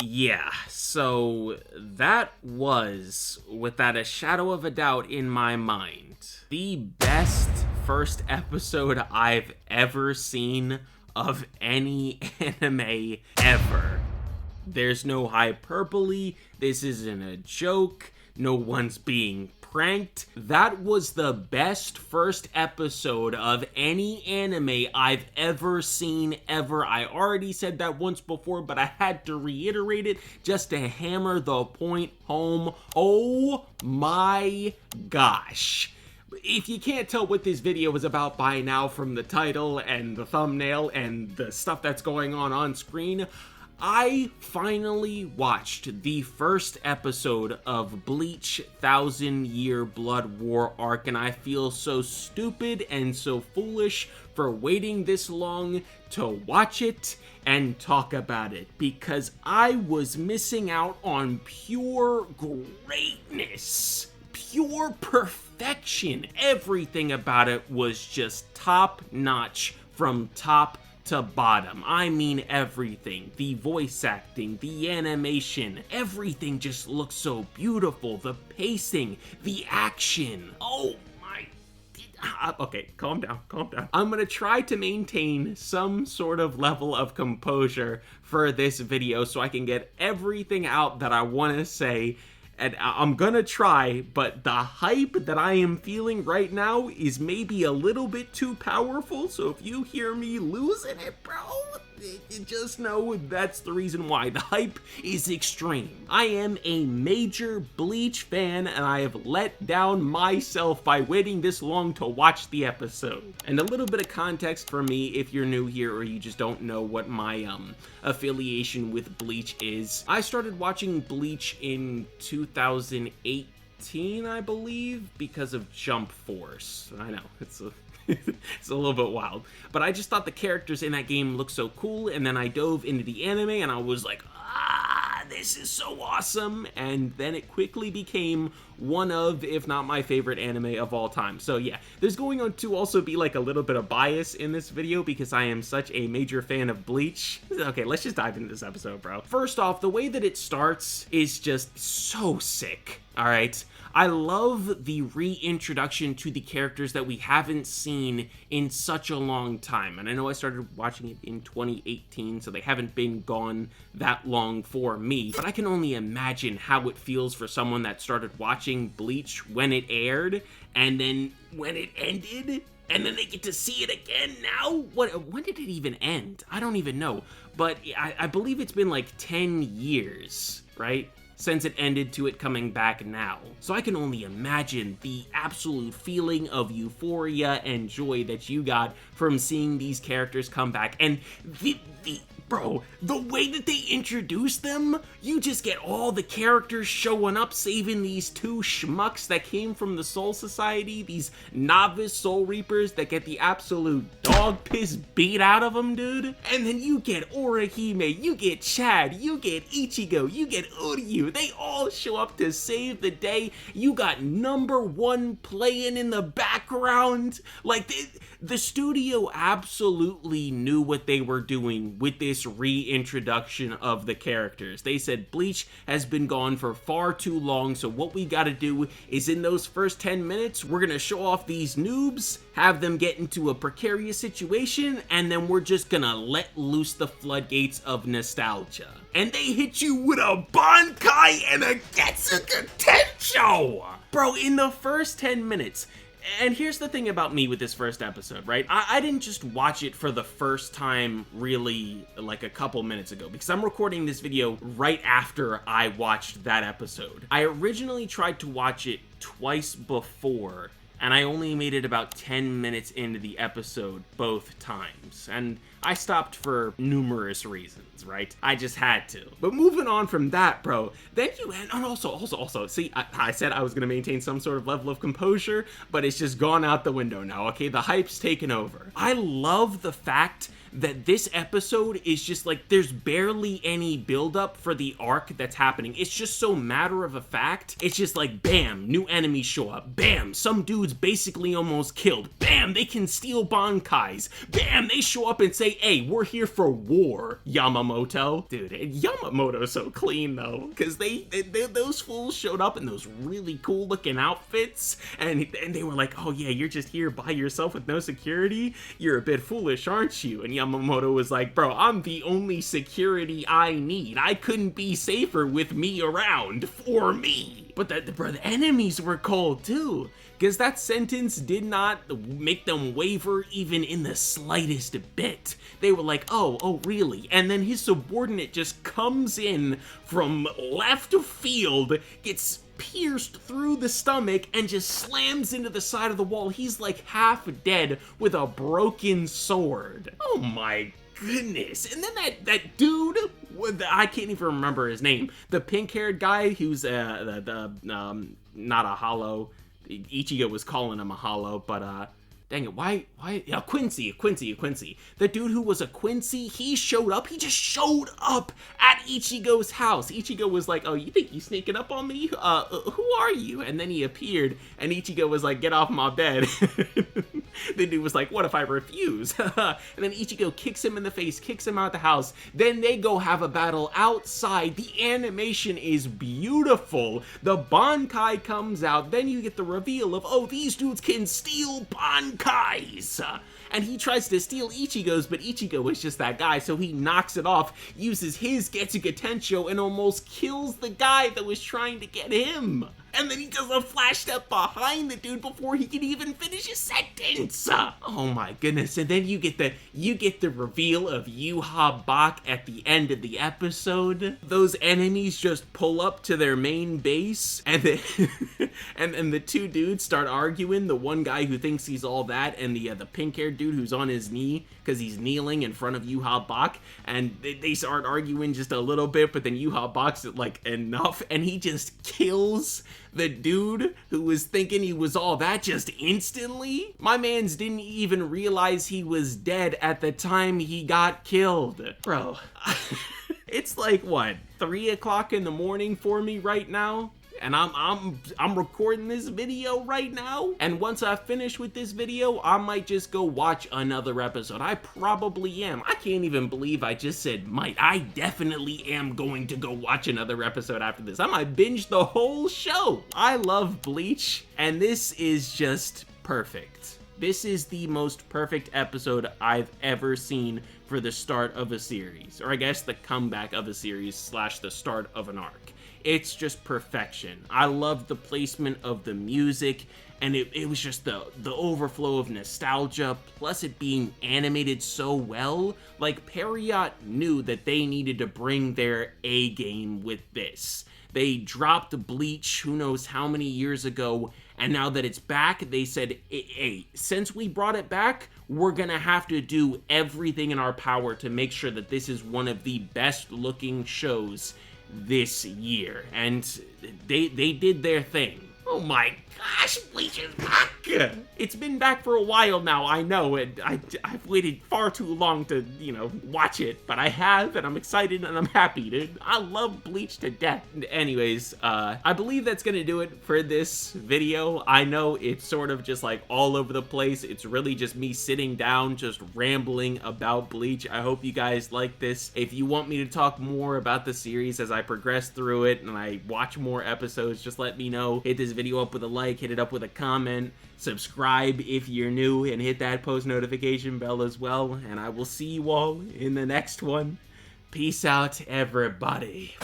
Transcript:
Yeah, so that was, without a shadow of a doubt in my mind, the best first episode I've ever seen of any anime ever. There's no hyperbole, this isn't a joke, no one's being pranked. That was the best first episode of any anime I've ever seen ever. I already said that once before, but I had to reiterate it just to hammer the point home. Oh my gosh. If you can't tell what this video is about by now from the title and the thumbnail and the stuff that's going on screen, I finally watched the first episode of Bleach 1000-Year Blood War arc, and I feel so stupid and so foolish for waiting this long to watch it and talk about it, because I was missing out on pure greatness, pure perfection. Everything about it was just top-notch from top to bottom. I mean everything. The voice acting, the animation, everything just looks so beautiful. The pacing, the action. Oh my... Okay, calm down. I'm gonna try to maintain some sort of level of composure for this video so I can get everything out that I want to say. And I'm gonna try, but the hype that I am feeling right now is maybe a little bit too powerful, so if you hear me losing it, bro, just know that's the reason why. The hype is extreme. I am a major Bleach fan, and I have let down myself by waiting this long to watch the episode. And a little bit of context for me, if you're new here or you just don't know what my affiliation with Bleach is. I started watching Bleach in 2018, I believe, because of Jump Force. I know, it's a little bit wild, but I just thought the characters in that game looked so cool, and then I dove into the anime and I was like, this is so awesome, and then it quickly became one of, if not my favorite anime of all time. So yeah, there's going on to also be like a little bit of bias in this video because I am such a major fan of Bleach. Okay, let's just dive into this episode, bro. First off, the way that it starts is just so sick, all right? I love the reintroduction to the characters that we haven't seen in such a long time. And I know I started watching it in 2018, so they haven't been gone that long for me. But I can only imagine how it feels for someone that started watching Bleach when it aired, and then when it ended, and then they get to see it again now? When did it even end? I don't even know. But I believe it's been like 10 years, right? Since it ended to it coming back now. So I can only imagine the absolute feeling of euphoria and joy that you got from seeing these characters come back. And bro, the way that they introduce them, you just get all the characters showing up, saving these two schmucks that came from the Soul Society, these novice Soul Reapers that get the absolute dog piss beat out of them, dude. And then you get Orihime, you get Chad, you get Ichigo, you get Uryu. They all show up to save the day. You got number one playing in the background. Like, the studio absolutely knew what they were doing with this reintroduction of the characters. They said Bleach has been gone for far too long, so what we gotta do is in those first 10 minutes, we're gonna show off these noobs, have them get into a precarious situation, and then we're just gonna let loose the floodgates of nostalgia. And they hit you with a Bankai and a Getsuga Tensho! Bro, in the first 10 minutes, and here's the thing about me with this first episode, right? I didn't just watch it for the first time really like a couple minutes ago, because I'm recording this video right after I watched that episode. I originally tried to watch it twice before, and I only made it about 10 minutes into the episode both times. And I stopped for numerous reasons, right? I just had to. But moving on from that, bro, then you, and also, see, I said I was gonna maintain some sort of level of composure, but it's just gone out the window now, okay? The hype's taken over. I love the fact that this episode is just like, there's barely any buildup for the arc that's happening. It's just so matter of a fact. It's just like, bam, new enemies show up. Bam, some dude's basically almost killed. Bam, they can steal Bankais. Bam, they show up and say, hey, we're here for war, Yamamoto. Dude, Yamamoto's so clean, though, because those fools showed up in those really cool-looking outfits, and they were like, oh, yeah, you're just here by yourself with no security? You're a bit foolish, aren't you? And Yamamoto was like, bro, I'm the only security I need. I couldn't be safer with me around for me. But the enemies were cold, too, because that sentence did not make them waver even in the slightest bit. They were like, oh, really? And then his subordinate just comes in from left field, gets pierced through the stomach, and just slams into the side of the wall. He's like half dead with a broken sword. Oh my goodness. And then that dude, I can't even remember his name, the pink-haired guy who's not a hollow. Ichigo was calling him a hollow, but dang it, why? Yeah, Quincy. The dude who was a Quincy, he showed up. He just showed up at Ichigo's house. Ichigo was like, oh, you think you sneaking up on me? Who are you? And then he appeared, and Ichigo was like, get off my bed. The dude was like, what if I refuse? And then Ichigo kicks him in the face, kicks him out the house. Then they go have a battle outside. The animation is beautiful. The Bankai comes out. Then you get the reveal of, oh, these dudes can steal Bankais. And he tries to steal Ichigo's, but Ichigo is just that guy, so he knocks it off, uses his Getsuga Tensho, and almost kills the guy that was trying to get him. And then he does a flash step behind the dude before he can even finish his sentence. Oh my goodness. And then you get the reveal of Yuha Bak at the end of the episode. Those enemies just pull up to their main base, and then and the two dudes start arguing. The one guy who thinks he's all that, and the pink-haired dude who's on his knee because he's kneeling in front of Yuha Bak, and they start arguing just a little bit, but then Yuha Bak's like, enough, and he just kills the dude who was thinking he was all that just instantly. My mans didn't even realize he was dead at the time he got killed. Bro, it's like, what, 3 o'clock in the morning for me right now? And I'm recording this video right now, and once I finish with this video, I might just go watch another episode. I probably am. I can't even believe I just said might. I definitely am going to go watch another episode after this. I might binge the whole show. I love Bleach, and this is just perfect. This is the most perfect episode I've ever seen for the start of a series, or I guess the comeback of a series / the start of an arc. It's just perfection. I loved the placement of the music, and it was just the overflow of nostalgia, plus it being animated so well. Like, Period knew that they needed to bring their A game with this. They dropped Bleach who knows how many years ago, and now that it's back, they said, hey, since we brought it back, we're gonna have to do everything in our power to make sure that this is one of the best looking shows this year. And they did their thing. Oh my gosh, Bleach is back! It's been back for a while now, I know, and I've waited far too long to, watch it, but I have, and I'm excited, and I'm happy, dude. I love Bleach to death. Anyways, I believe that's gonna do it for this video. I know it's sort of just like all over the place. It's really just me sitting down, just rambling about Bleach. I hope you guys like this. If you want me to talk more about the series as I progress through it and I watch more episodes, just let me know. Hit this video up with a like, hit it up with a comment, subscribe if you're new, and hit that post notification bell as well, and I will see you all in the next one. Peace out, everybody.